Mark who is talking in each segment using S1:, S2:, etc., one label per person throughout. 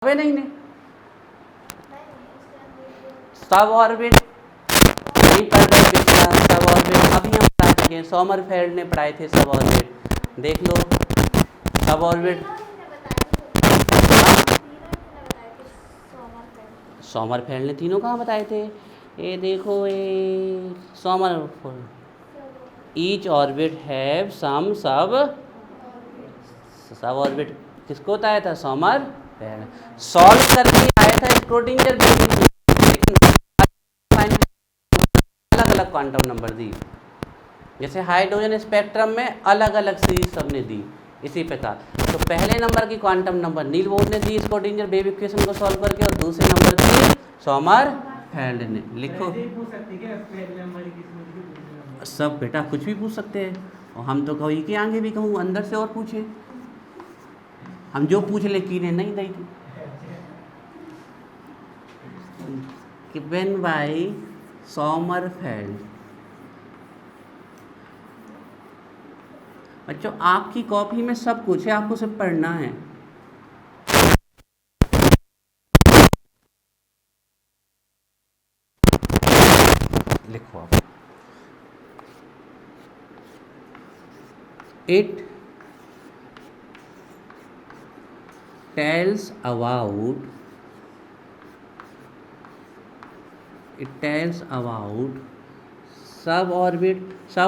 S1: है नहीं ने सब ऑर्बिट नहीं पढ़ रहे पिछला सब ऑर्बिट अभी हम पढ़ा चुके हैं, सोमरफेल्ड ने पढ़ाए थे सब ऑर्बिट। देख लो सब ऑर्बिट सोमरफेल्ड ने तीनों कहाँ बताए थे। ये देखो ये Sommerfeld each orbit have some sub orbit किसको बताया था, सोमरफेल्ड। सॉल्व करके आया था स्क्रोडिंगर बेब इक्वेशन, लेकिन अलग अलग क्वांटम नंबर दी, जैसे हाइड्रोजन स्पेक्ट्रम में अलग अलग सीरीज सबने दी इसी प्रकार। तो पहले नंबर की क्वांटम नंबर नील बोर ने दी स्क्रोडिंगर बेब इक्वेशन को सॉल्व करके, और दूसरे नंबर की सोमरफेल्ड ने। लिखो सब बेटा कुछ भी पूछ सकते हैं, और हम तो कहीं के आगे भी कहूँ अंदर से और पूछे, हम जो पूछ ले की ने नहीं दी थी। Given by Sommerfeld. बच्चों आपकी कॉपी में सब कुछ है, आपको सिर्फ पढ़ना है। लिखो आप, इट tells about सब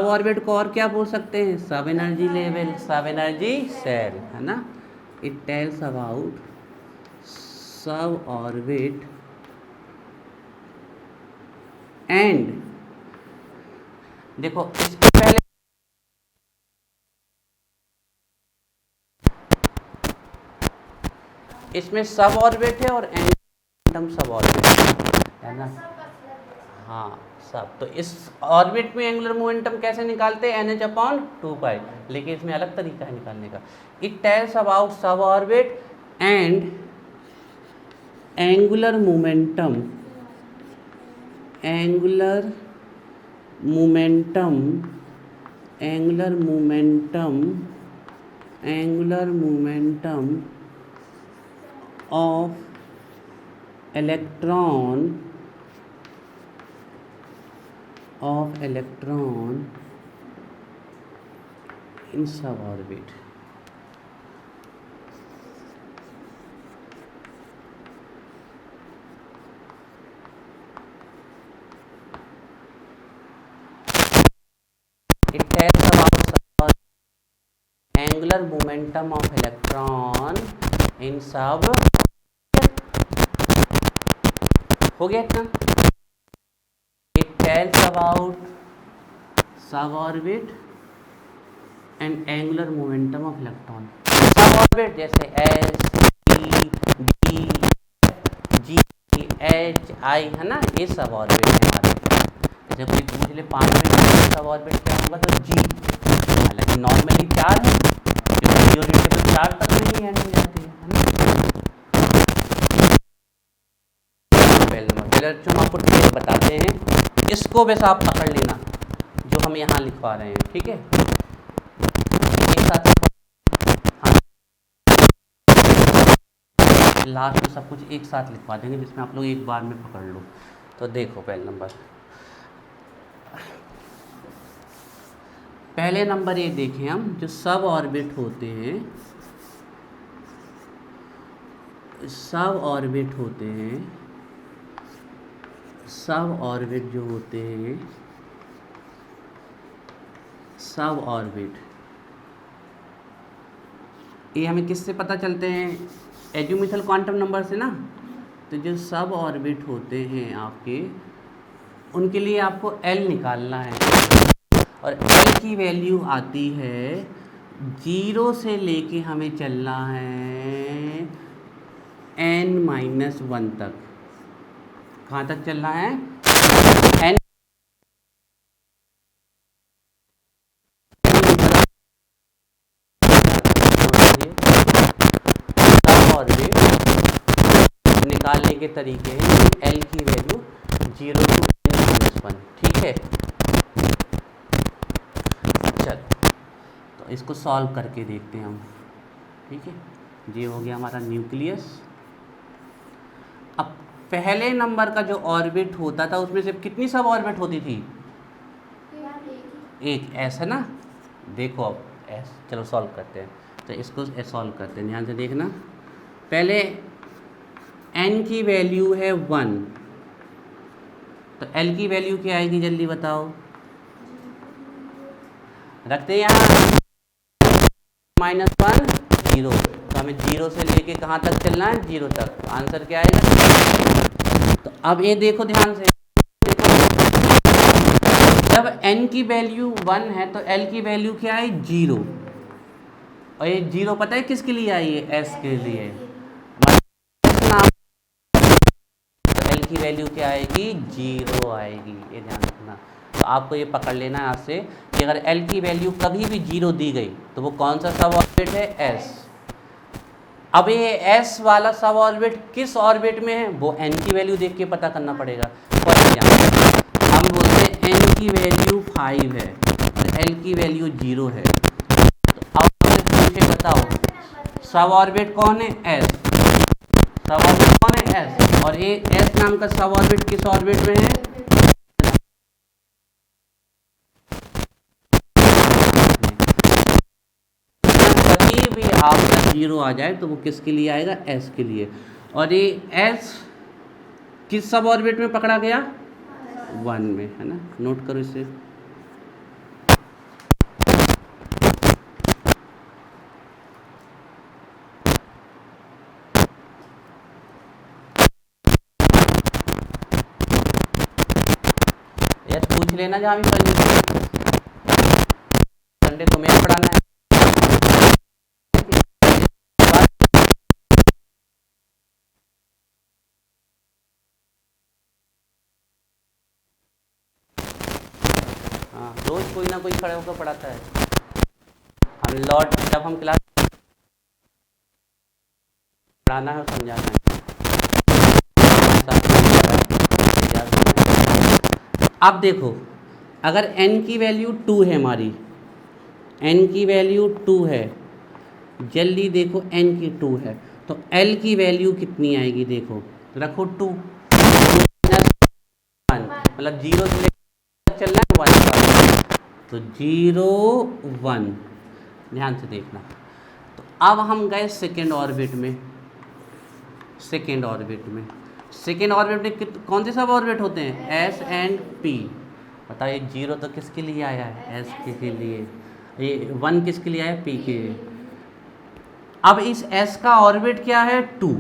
S1: ऑर्बिट को और क्या बोल सकते हैं, सब एनर्जी लेवल, सब एनर्जी सेल, है ना। इट टेल्स अबाउट सब ऑर्बिट एंड, देखो इसके पहले इसमें सब ऑर्बिट है और एंड सब ऑर्बिट है ना। हाँ सब, तो इस ऑर्बिट में एंगुलर मोमेंटम कैसे निकालते हैं, NH/2π, लेकिन इसमें अलग तरीका है निकालने का। इट टेल्स अबाउट सब orbit and angular momentum of electron in suborbit. It tells about angular momentum of electron in sub, हो गया इतना। It tells about suborbit and angular momentum of electron। suborbit जैसे S, P, D, G, H, I, है ना, ये suborbit है हमारे। जैसे कोई पूछ ले 5 मिनट suborbit क्या होगा तो G, हालांकि नॉर्मली 4 है, क्योंकि यूनिट 4 तक नहीं एंड हो जाती है ना। हम आपको डिटेल बताते हैं, इसको वैसा आप पकड़ लेना जो हम यहाँ लिखवा रहे हैं, ठीक है। एक साथ हाँ, लास्ट में सब कुछ एक साथ लिखवा देंगे जिसमें आप लोग एक बार में पकड़ लो। तो देखो पहले नंबर ये देखें हम, जो सब ऑर्बिट होते हैं, सब ऑर्बिट जो होते हैं, सब ऑर्बिट ये हमें किससे पता चलते हैं, एजीमुथल क्वांटम नंबर से ना। तो जो सब ऑर्बिट होते हैं आपके, उनके लिए आपको L निकालना है, और L की वैल्यू आती है 0 से लेके हमें चलना है n-1 तक। कहाँ तक चलना है, n सब ऑर्बिट निकालने के तरीके हैं, L की वैल्यू 0 to n-1, ठीक है। चल तो इसको सॉल्व करके देखते हैं हम, ठीक है। ये हो गया हमारा न्यूक्लियस, पहले नंबर का जो ऑर्बिट होता था उसमें से कितनी सब ऑर्बिट होती थी? एक एस है ना। देखो अब एस, चलो सॉल्व करते हैं। तो इसको सॉल्व करते हैं, ध्यान से देखना। पहले एन की वैल्यू है 1, तो एल की वैल्यू क्या आएगी जल्दी बताओ। रखते हैं यहाँ -1 0, तो हमें 0 से लेके कहाँ तक चलना है? 0 तक। आंसर क्या आएगा? तो अब ये देखो ध्यान से, जब n की वैल्यू 1 है तो l की वैल्यू क्या है? 0। और ये 0 पता है किसके लिए आई है? s के लिए। तो l की वैल्यू क्या आएगी? 0 आएगी, ये ध्यान रखना। तो आपको ये पकड़ लेना है आज से कि अगर l की वैल्यू कभी भी 0 दी गई तो वो कौन सा सब ऑर्बिट है? s। अब ये s वाला सब ऑर्बिट किस ऑर्बिट में है वो n की वैल्यू देख के पता करना पड़ेगा। फॉर एग्जाम्पल हम बोलते हैं n की वैल्यू 5 है और l की वैल्यू 0 है। तो अब हमें पूछे बताओ सब ऑर्बिट कौन है? s। सब ऑर्बिट कौन है? s। और ये s नाम का सब ऑर्बिट किस ऑर्बिट में है? कभी भी आपका 0 आ जाए तो वो किसके लिए आएगा? s के लिए। और ये s किस सब ऑर्बिट में पकड़ा गया? 1 में, है ना। नोट करो इसे। यार पूछ लेना जहाँ भी पढ़नी है, संडे तुम्हें पढ़ाना है। हाँ, रोज कोई ना कोई खड़े होकर पढ़ाता है। हम लौट जब हम क्लास पढ़ाना है समझाना है। अब देखो अगर n की वैल्यू 2 है हमारी, n की वैल्यू 2 है, जल्दी देखो n की 2 है तो l की वैल्यू कितनी आएगी? देखो रखो 2 मतलब 0 से लेकर चलना है 1 का, तो 0 1, ध्यान से देखना। तो अब हम गए सेकेंड ऑर्बिट में। सेकेंड ऑर्बिट में कौन से सब ऑर्बिट होते हैं? s and p। बताइए 0 तो किसके लिए आया है? s के लिए। ये 1 किसके लिए आया? p के लिए। अब इस s का ऑर्बिट क्या है? 2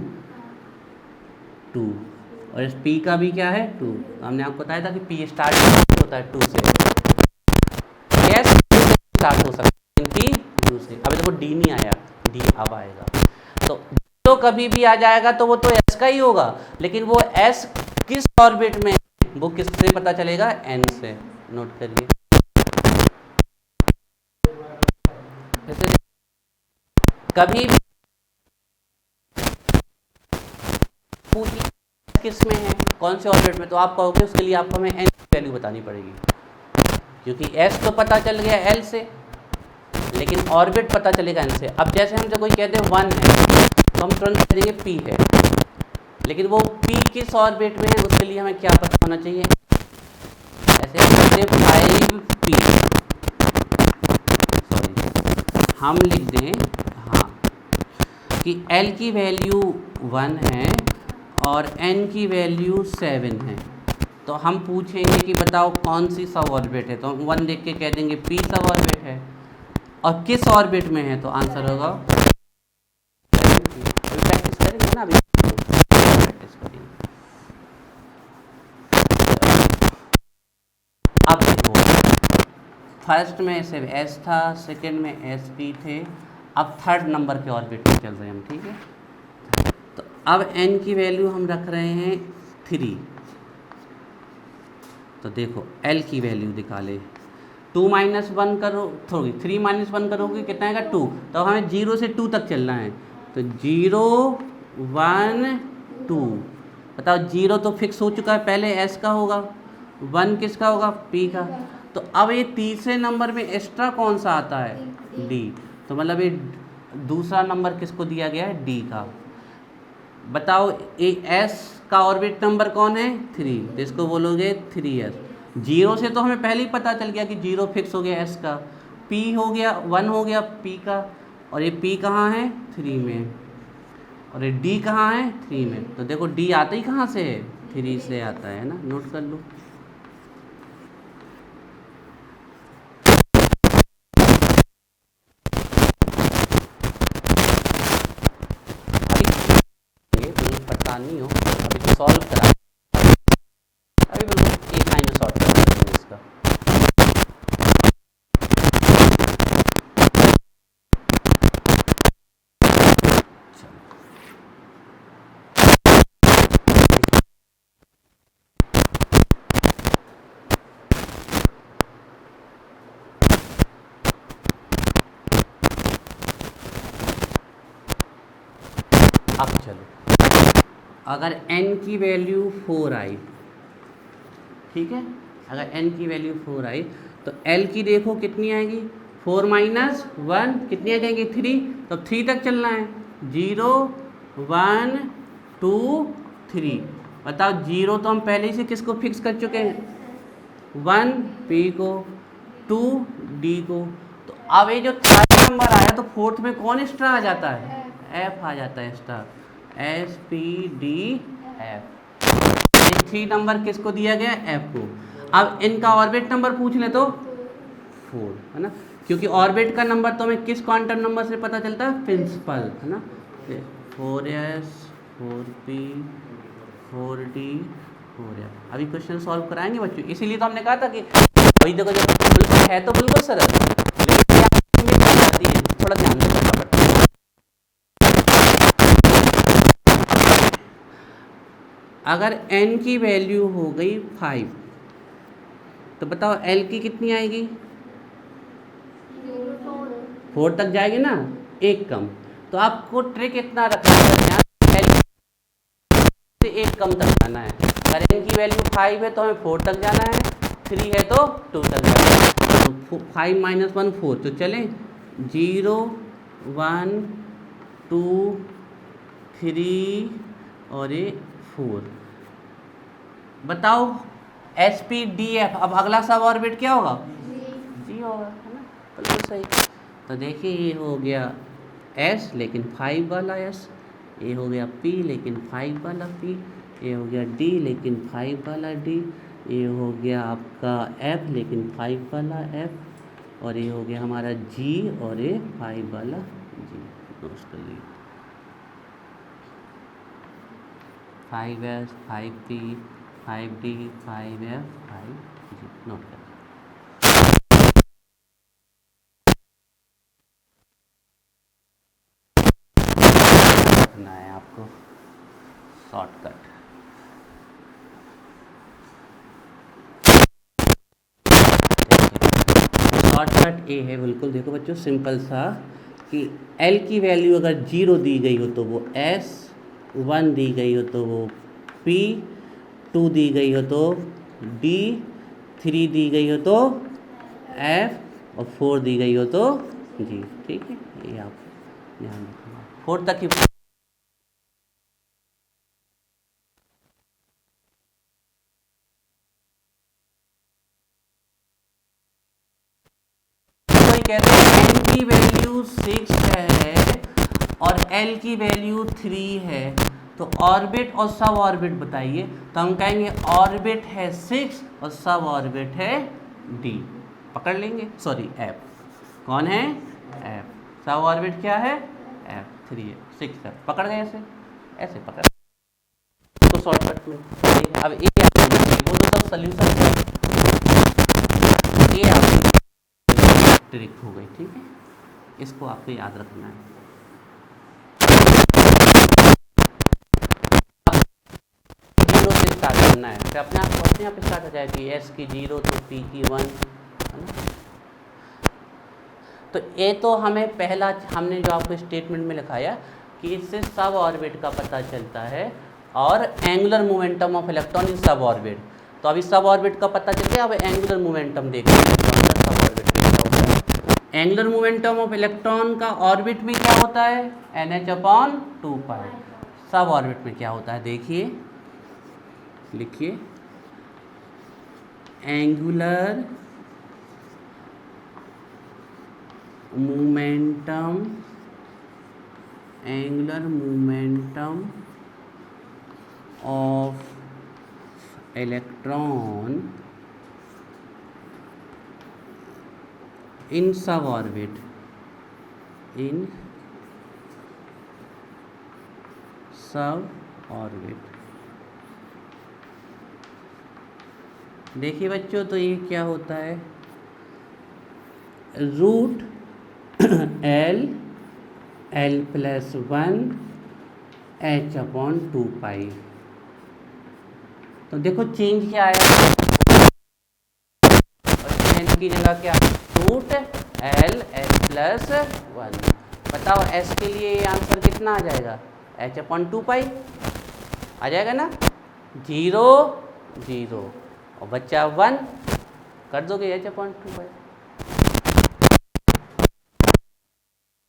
S1: और इस p का भी क्या है? 2। हमने आपको बताया था कि p स्टार्ट होता है 2 से, s स्टार्ट हो सकता है इनकी 2 से। अब देखो d नहीं आया, d अब आएगा। तो कभी भी आ जाएगा तो वो तो s का ही होगा, लेकिन वो s किस ऑर्बिट में वो किससे पता चलेगा? n से। नोट करिए। कभी भी पूछिए किस में है, कौन से ऑर्बिट में, तो आप कहोगे उसके लिए आपको हमें n की वैल्यू बतानी पड़ेगी, क्योंकि s तो पता चल गया l से, लेकिन ऑर्बिट पता चलेगा n से। अब जैसे हम जब कोई कहते हैं 1 है तो हम तुरंत कह देंगे p है, लेकिन वो p किस ऑर्बिट में है उसके लिए हमें क्या पता होना चाहिए? ऐसे हम लिख दें 5p, सॉरी हम लिख दें हाँ कि l की वैल्यू 1 है और n की वैल्यू 7 है। तो हम पूछेंगे कि बताओ कौन सी सब ऑर्बिट है, तो हम 1 देख के कह देंगे p सब ऑर्बिट है। और किस ऑर्बिट में है, तो आंसर होगा प्रैक्टिस करेंगे ना, अभी प्रैक्टिस करेंगे। अब देखो फर्स्ट में सिर्फ s था, सेकंड में s p थे, अब थर्ड नंबर के ऑर्बिट में चल रहे हैं हम, ठीक है। तो अब n की वैल्यू हम रख रहे हैं 3। तो देखो l की वैल्यू निकाले, 2 - 1 करो, थोड़ी 3 - 1 करोगे कितना आएगा? 2। तो हमें 0 से 2 तक चलना है, तो 0 1 2। बताओ 0 तो फिक्स हो चुका है, पहले s का होगा, 1 किसका होगा? p का। तो अब ये तीसरे नंबर में एक्स्ट्रा कौन सा आता है? d। तो मतलब ये दूसरा नंबर किसको दिया गया है? d का। बताओ ए एस का ऑर्बिट नंबर कौन है 3, तो इसको बोलोगे 3s। 0 से तो हमें पहले ही पता चल गया कि 0 फिक्स हो गया एस का, p हो गया 1 हो गया p का, और ये p कहाँ है 3 में, और ये d कहाँ है 3 में। तो देखो d आता ही कहाँ से है 3 से आता है ना, नोट कर लो। नहीं हो अभी तो सॉल्व करा, अभी बिल्कुल एक लाइन में सॉल्व कर देंगे इसका। अब चलो, अगर n की वैल्यू 4 आई, ठीक है, अगर n की वैल्यू 4 आई तो l की देखो कितनी आएगी, 4 माइनस 1 कितनी आ जाएगी 3, तो 3 तक चलना है, 0 1 2 3। बताओ 0 तो हम पहले ही से किसको फिक्स कर चुके हैं, 1 p को, 2 d को। तो अब ये जो थर्ड नंबर आया तो फोर्थ में कौन एक्स्ट्रा आ जाता है, f आ जाता है extra, S P D F. 3 number किसको दिया गया f को। अब इनका ऑर्बिट नंबर पूछ ले तो 4 है ना, क्योंकि ऑर्बिट का नंबर तो हमें किस क्वांटम नंबर से पता चलता है, प्रिंसिपल है ना, 4s 4p 4d 4f। अभी क्वेश्चन सॉल्व कराएंगे बच्चों, इसीलिए तो हमने कहा था कि वही देखो जब बिल्कुल है तो बिल्कुल सरल, लेकिन थोड़ा ध्यान देना पड़ता है। अगर n की वैल्यू हो गई 5 तो बताओ l की कितनी आएगी, 4 तक जाएगी ना, एक कम। तो आपको ट्रिक इतना रखना है, l से एक कम तक जाना है। अगर n की वैल्यू 5 है तो हमें 4 तक जाना है, 3 है तो 2 तक जाना है। तो 5 माइनस 1 4, तो चलें 0 1 2 3 और ये 4। बताओ एस पी डी एफ, अब अगला सब ऑर्बिट क्या होगा, जी होगा, है ना, बिल्कुल सही। तो देखिए ये हो गया एस लेकिन 5 वाला एस, ये हो गया पी लेकिन 5 वाला पी, ये हो गया डी लेकिन 5 वाला डी, ये हो गया आपका एफ लेकिन 5 वाला एफ, और ये हो गया हमारा जी और ये 5 वाला जी। नोट कर लीजिए 5s 5p 5d 5f 5g, note कर करना है आपको शॉर्टकट। शॉर्टकट ए है बिल्कुल, देखो बच्चों सिंपल सा, कि L की वैल्यू अगर 0 दी गई हो तो वो S, 1 दी गई हो तो वो P, 2 दी गई हो तो D, 3 दी गई हो तो F और 4 दी गई हो तो G। ठीक है, ये आप ध्यान रखना, 4 तक ही। कहते हैं n की वैल्यू 6 है और L की वैल्यू 3 है, तो ऑर्बिट और सब ऑर्बिट बताइए। तो हम कहेंगे ऑर्बिट है 6 और सब ऑर्बिट है D, पकड़ लेंगे, सॉरी F। कौन है F, सब ऑर्बिट क्या है F, 3 है, 6 है, पकड़ गए, ऐसे ऐसे पकड़ तो शॉर्टकट में। अब ये वो तो सब सोल्यूशन है, ये आप ट्रिक हो गई, ठीक है, इसको आपको याद रखना है। जीरो से स्टार्ट करना है, फिर अपने आप स्टार्ट हो जाएगी, एस की 0 तो पी की 1, है ना। तो ये तो हमें पहला हमने जो आपको स्टेटमेंट में लिखाया कि इससे सब ऑर्बिट का पता चलता है और angular momentum of electron in sub orbit. तो अभी सब ऑर्बिट का पता चल गया, अब एंगुलर मोमेंटम देखते हैं सब orbit. Angular momentum of electron का ऑर्बिट में क्या होता है, NH/2π। सब ऑर्बिट में क्या होता है देखिए, लिखिए angular momentum, angular momentum of electron in sub orbit, in sub orbit. देखिए बच्चों, तो ये क्या होता है, रूट एल l+1 h/2π। तो देखो चेंज क्या आया, और चेंज की जगह क्या, रूट l+1। बताओ s के लिए आंसर कितना आ जाएगा, h/2π आ जाएगा ना, 0 0 और बच्चा 1 कर दोगे h/2π।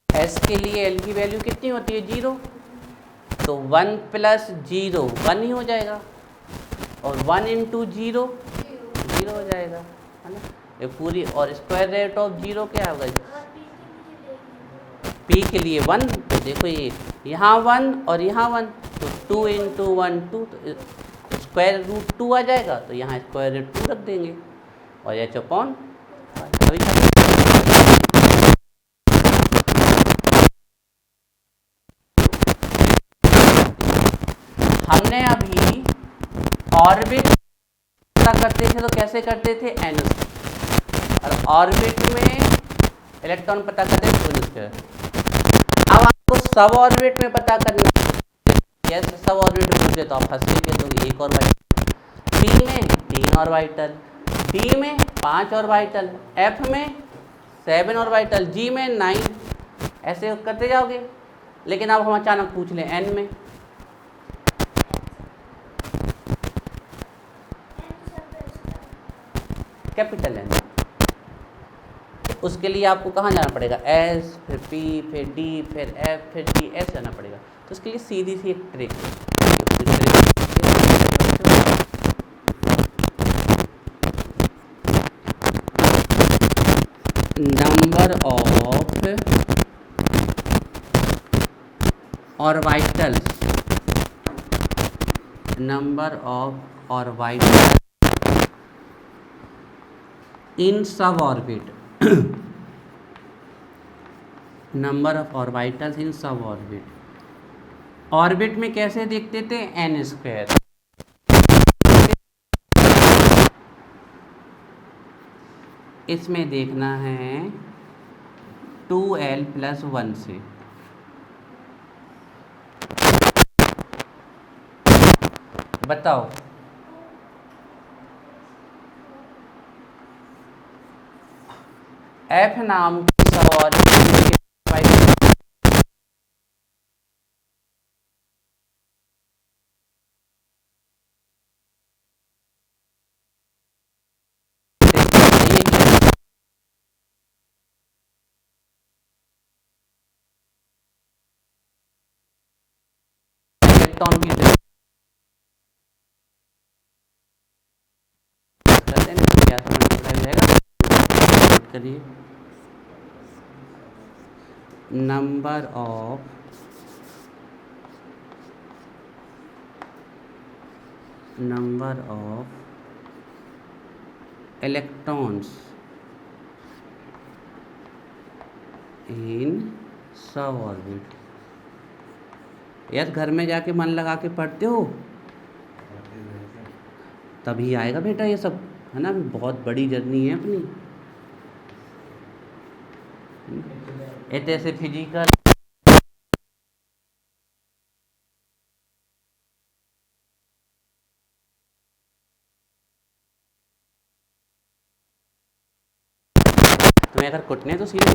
S1: s के लिए l की वैल्यू कितनी होती है, 0, तो 1 + 0 1 ही हो जाएगा, और 1 × 0 0 हो जाएगा, है ना। ये पूरी, और स्क्वायर रूट ऑफ 0 क्या होगा, p के लिए 1, तो देखो ये यहाँ 1 और यहाँ 1, तो 2 × 1 2, तो स्क्वायर रूट 2 आ जाएगा, तो यहाँ स्क्वायर रूट 2 रख देंगे और h/, हमने अभी ऑर्बिट पता करते थे तो कैसे करते थे, n, और ऑर्बिट में इलेक्ट्रॉन पता करते थे 2। अब आपको सब ऑर्बिट में पता करना है, सब ऑर्बिट में पूछे तो आप फंस के दोगे 1 ऑर्बिटल, p में 3 ऑर्बिटल, d में 5 ऑर्बिटल, f में 7 ऑर्बिटल, g में 9, ऐसे करते जाओगे। लेकिन अब हम अचानक पूछ लें n में, कैपिटल N, उसके लिए आपको कहाँ जाना पड़ेगा, S फिर P फिर D फिर F फिर G, ऐसे जाना पड़ेगा। तो उसके लिए सीधी सी एक ट्रिक है, number of orbitals, number of orbitals in sub orbit, number of orbitals in sub orbit. Orbit में कैसे देखते थे, n², इसमें देखना है 2l+1 से। बताओ F नाम की सब ऑर्बिट इलेक्ट्रॉन की करिए, number of electrons in sub orbit. Yes, घर में जाके मन लगा के पढ़ते हो तभी आएगा बेटा ये सब, है ना। बहुत बड़ी जर्नी है अपनी, ऐसे फिजिकल तुम्हें अगर कुटने तो सीधे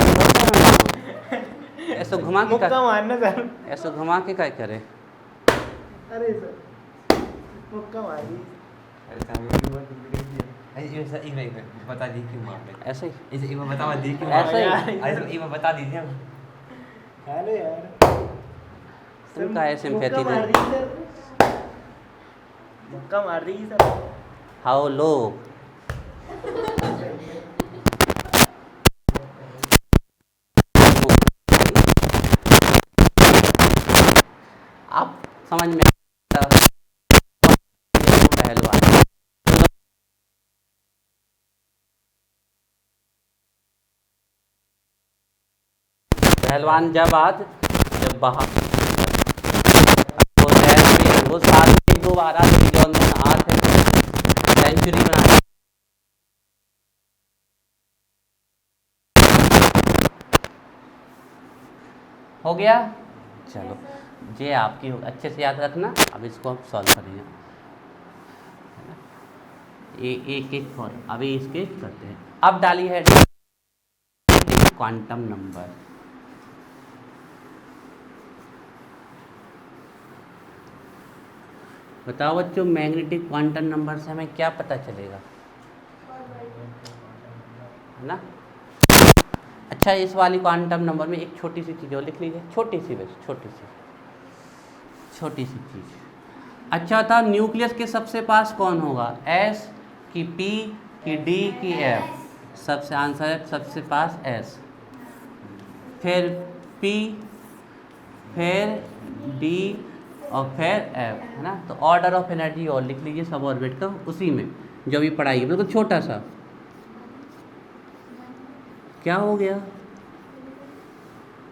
S1: ऐसे घुमा के मारना सर, ऐसे घुमा के क्या करे,
S2: अरे सर मुक्का मारी, अरे बता दी क्यों मार,
S1: ऐसे ही
S2: ऐसे बता दी क्यों,
S1: ऐसे ही
S2: ऐसे बता दीजिए। अरे यार
S1: तुम का सिंपैथी
S2: मुक्का मार
S1: दे।
S2: रही सर, मुक्का मार रही सर।
S1: हाउ लो। आप समझ में पहलवान पहलवान जब बाहर वो शहर में वो साल में 1-2 बार आते जो आते सेंचुरी बना। हो गया, चलो ये आपकी अच्छे से याद रखना। अब इसको हम सॉल्व करेंगे, एक एक फॉर अभी इसके करते हैं। अब डाली है क्वांटम नंबर। बताओ बच्चों, मैग्नेटिक क्वांटम नंबर से हमें क्या पता चलेगा, है ना। अच्छा, इस वाली क्वांटम नंबर में एक छोटी सी चीज़ और लिख लीजिए, छोटी सी बस, छोटी सी चीज़। अच्छा था, न्यूक्लियस के सबसे पास कौन होगा, एस की पी की डी की एफ। सबसे आंसर है सबसे पास एस, फिर पी, फिर डी और फिर एफ, है ना। तो ऑर्डर ऑफ एनर्जी और लिख लीजिए सब ऑर्बिट का, उसी में जो भी पढ़ाई है, बिल्कुल छोटा सा। क्या हो गया,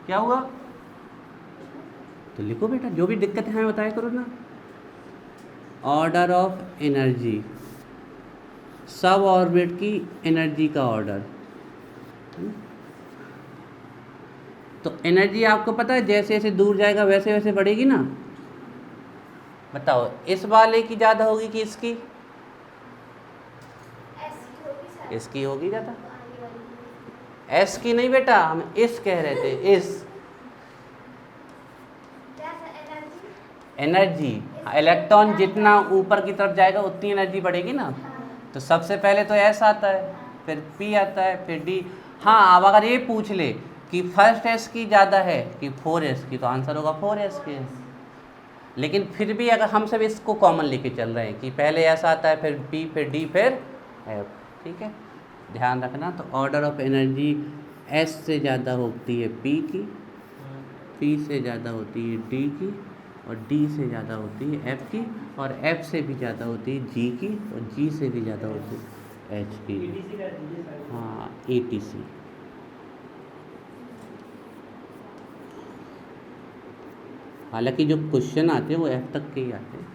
S1: क्या हुआ, तो लिखो बेटा, जो भी दिक्कत है हमें बताया करो ना। ऑर्डर ऑफ एनर्जी, सब ऑर्बिट की एनर्जी का ऑर्डर। तो एनर्जी आपको पता है जैसे जैसे दूर जाएगा वैसे वैसे बढ़ेगी ना। बताओ, इस वाले की ज़्यादा होगी कि इसकी, इसकी होगी ज़्यादा। एस की नहीं बेटा, हम इस कह रहे थे, इस एनर्जी। इलेक्ट्रॉन जितना ऊपर की तरफ जाएगा उतनी एनर्जी बढ़ेगी ना। तो सबसे पहले तो एस आता है, फिर पी आता है, फिर डी। हाँ, अब अगर ये पूछ ले कि फर्स्ट एस की ज़्यादा है कि 4s की, तो आंसर होगा 4s के। लेकिन फिर भी अगर हम सब इसको कॉमन लेके चल रहे हैं कि पहले एस आता है, फिर पी, फिर डी, फिर एफ, ठीक है, ध्यान रखना। तो ऑर्डर ऑफ एनर्जी एस से ज़्यादा होती है पी की, पी से ज़्यादा होती है डी की, और डी से ज़्यादा होती है एफ की, और एफ से भी ज़्यादा होती है जी की, और जी से भी ज़्यादा होती है एच की। हाँ, ATC। हालांकि जो क्वेश्चन आते हैं वो एफ तक के ही आते हैं।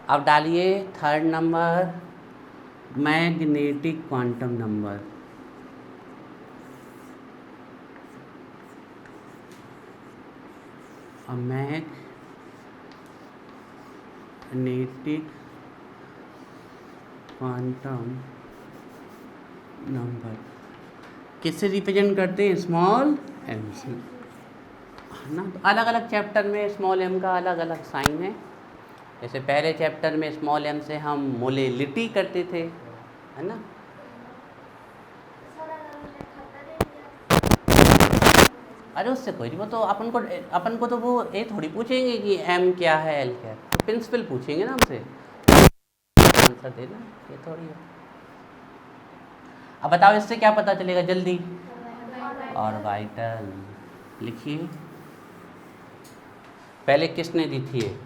S1: अब डालिए third number, magnetic quantum number. Magnetic quantum number किससे रिप्रेजेंट करते हैं, स्मॉल एम से, है ना। तो अलग अलग चैप्टर में स्मॉल एम का अलग अलग साइन है। जैसे पहले चैप्टर में स्मॉल एम से हम मोलेलिटी करते थे, है ना। अरे उससे कोई नहीं, वो तो अपन को तो वो ये थोड़ी पूछेंगे कि एम क्या है, एल क्या है, तो प्रिंसिपल पूछेंगे ना हमसे, आंसर देना, ये थोड़ी है। अब बताओ इससे क्या पता चलेगा जल्दी, ऑर्बिटल। लिखिए, पहले किसने दी थी ये,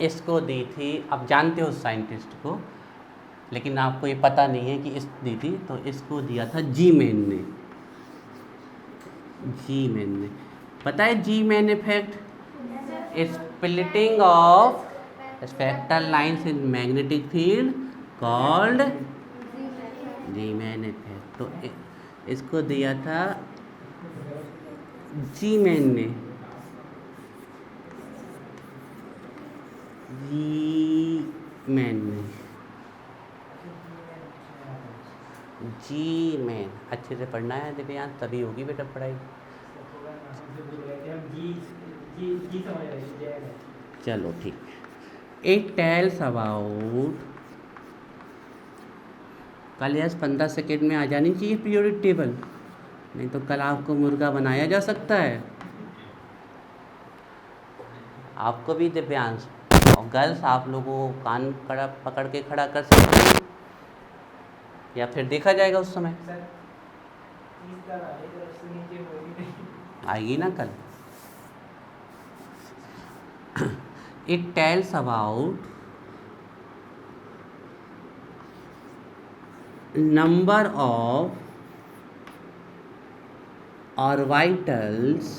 S1: इसको दी थी। अब जानते हो साइंटिस्ट को, लेकिन आपको ये पता नहीं है कि इस दी थी, तो इसको दिया था जी मैन ने। जी मैन ने, पता है Zeeman effect, splitting of spectral lines in magnetic field called Zeeman effect. तो इसको दिया था जी मैन ने, जी मैन ने, जी मैन। अच्छे से पढ़ना है दिव्यांश, तभी होगी बेटा पढ़ाई। चलो ठीक, इट टेल्स अबाउट, कल यस 15 सेकेंड में आ जानी चाहिए पीरियोडिक टेबल, नहीं तो कल आपको मुर्गा बनाया जा सकता है। आपको भी दिव्यांश और गर्ल्स, आप लोगों को कान पकड़ के खड़ा कर सकते हैं या फिर देखा जाएगा उस समय। आएगी ना कल। It tells about number of orbitals,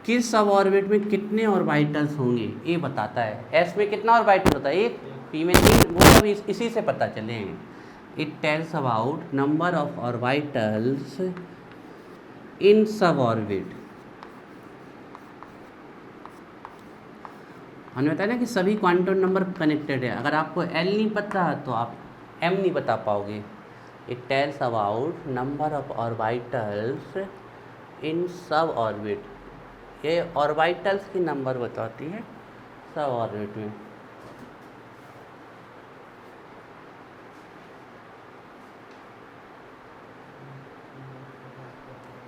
S1: किस सब ऑर्बिट में कितने ऑर्बिटल्स होंगे ये बताता है। एस में कितना ऑर्बिटल होता है, एक, पी में 3, वो सब इसी से पता चलेंगे। It tells about number of orbitals in sub orbit. हमने बताया ना कि सभी क्वांटम नंबर कनेक्टेड है। अगर आपको एल नहीं पता तो आप एम नहीं बता पाओगे। It tells about number of orbitals in sub orbit, ये ऑर्बिटल्स की नंबर बताती है सब ऑर्बिट में।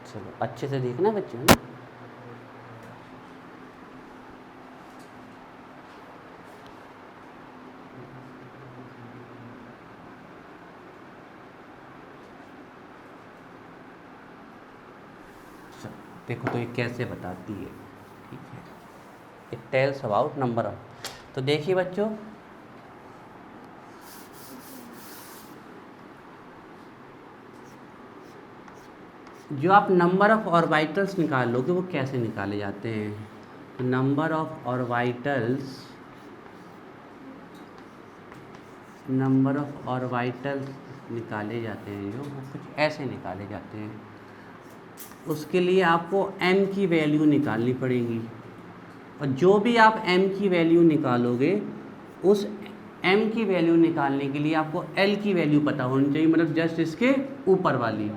S1: चलो अच्छे से देखना बच्चों ना। देखो तो ये कैसे बताती है, ठीक है। It tells about number of, तो देखिए बच्चों, जो आप नंबर ऑफ ऑर्बिटल्स निकालोगे वो कैसे निकाले जाते हैं। तो number of orbitals, number of orbitals निकाले जाते हैं जो, वो कुछ ऐसे निकाले जाते हैं। उसके लिए आपको m की वैल्यू निकालनी पड़ेगी, और जो भी आप m की वैल्यू निकालोगे उस m की वैल्यू निकालने के लिए आपको l की वैल्यू पता होनी चाहिए, मतलब जस्ट इसके ऊपर वाली।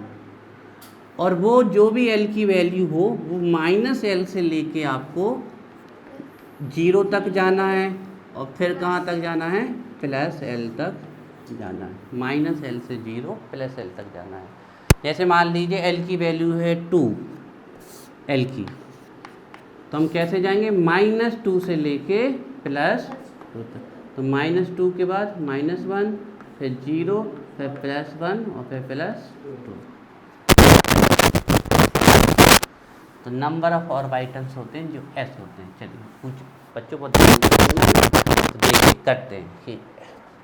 S1: और वो जो भी l की वैल्यू हो वो -l से लेके आपको 0 तक जाना है, और फिर कहाँ तक जाना है, +l तक जाना है। -l से 0 +l तक जाना है। जैसे मान लीजिए l की वैल्यू है 2, l की, तो हम कैसे जाएंगे, -2 से लेके +2 तक। तो -2 के बाद -1, फिर 0, फिर +1 और फिर +2। तो नंबर ऑफ ऑर्बिटल्स होते हैं जो ऐसे होते हैं। चलिए कुछ बच्चों को ध्यान रखना, तो देखिए करते हैं कि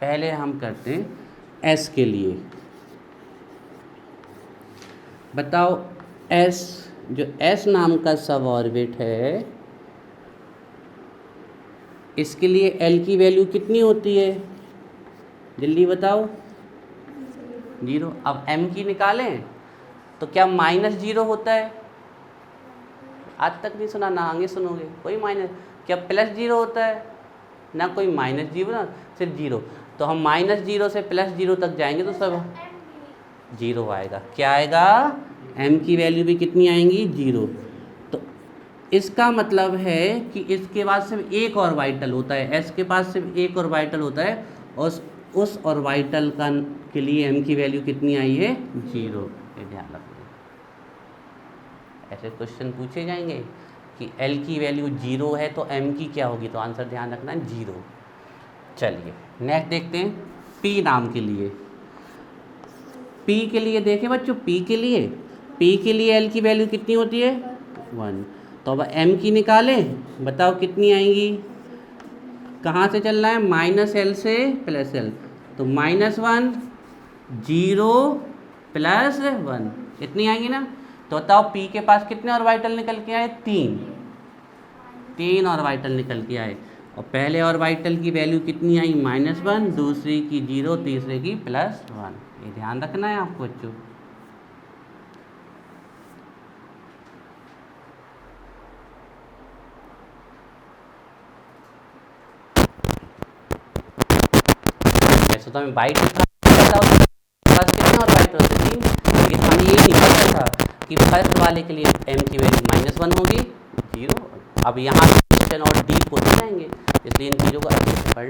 S1: पहले हम करते हैं s के लिए। बताओ s, जो s नाम का सब ऑर्बिट है, इसके लिए l की वैल्यू कितनी होती है, जल्दी बताओ। 0। अब m की निकालें तो क्या -0 होता है, आज तक नहीं सुना ना आगे सुनोगे, कोई माइनस, क्या +0 होता है ना, कोई -0 ना, सिर्फ 0। तो हम -0 से +0 तक जाएंगे तो सब 0 आएगा। क्या आएगा, m की वैल्यू भी कितनी आएंगी, 0। तो इसका मतलब है कि इसके बाद सिर्फ एक ऑर्बिटल होता है, s के पास सिर्फ एक ऑर्बिटल होता है, और उस ऑर्बिटल का के लिए m की वैल्यू कितनी आई है, 0। ये ध्यान रखना। ऐसे क्वेश्चन पूछे जाएंगे कि l की वैल्यू 0 है तो m की क्या होगी, तो आंसर ध्यान रखना है 0। चलिए नेक्स्ट देखते हैं p नाम के लिए। p के लिए देखें बच्चों, p के लिए l की वैल्यू कितनी होती है, 1। तो अब m की निकालें, बताओ कितनी आएंगी, कहाँ से चलना है, -l से +l। तो -1, 0, +1, इतनी आएंगी ना। तो बताओ p के पास कितने ऑर्बिटल निकल के आए, 3 ऑर्बिटल निकल के आए। और पहले ऑर्बिटल की वैल्यू कितनी आई, -1, दूसरी की 0, तीसरे की +1। ये ध्यान रखना है आपको बच्चों। वैसे तो हमें बाइट पता होता पास कितने ऑर्बिटल होते, 3, लेकिन हमें ये नहीं पता था कि फर्स्ट वाले के लिए m की वैल्यू -1 होगी, 0। अब यहाँ क्वेश्चन और डीप होते जाएंगे, इसलिए इन चीज़ों को अच्छे से पढ़